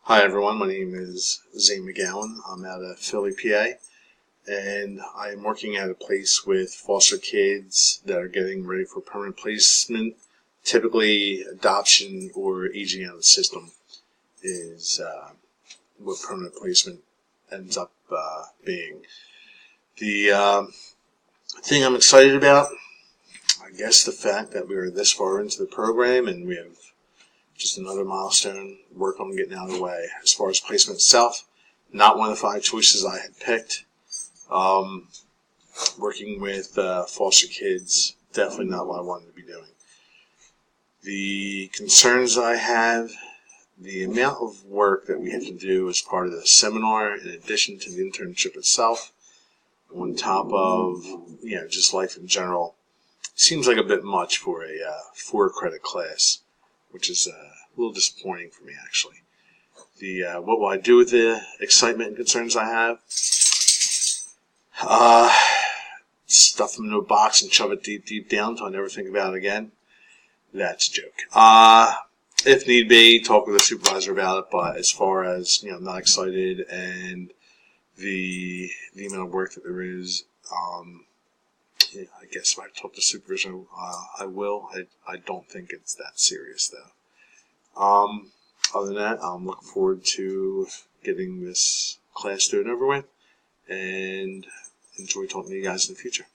Hi everyone, my name is Zane McGowan. I'm out of Philly, PA, and I am working at a place with foster kids that are getting ready for permanent placement. Typically, adoption or aging out of the system is what permanent placement ends up being. The thing I'm excited about, I guess, the fact that we are this far into the program and we have just another milestone, work on getting out of the way. As far as placement itself, not one of the 5 choices I had picked. Working with foster kids, definitely not what I wanted to be doing. The concerns I have, the amount of work that we had to do as part of the seminar, in addition to the internship itself, on top of just life in general, seems like a bit much for a 4-credit class, which is a little disappointing for me, actually. What will I do with the excitement and concerns I have? Stuff them in a box and shove it deep down until I never think about it again. That's a joke. If need be, talk with a supervisor about it, but as far as, I'm not excited, and the amount of work that there is, I guess if I talk to supervision, I will. I don't think it's that serious, though. Other than that, I'm looking forward to getting this class done over with, and enjoy talking to you guys in the future.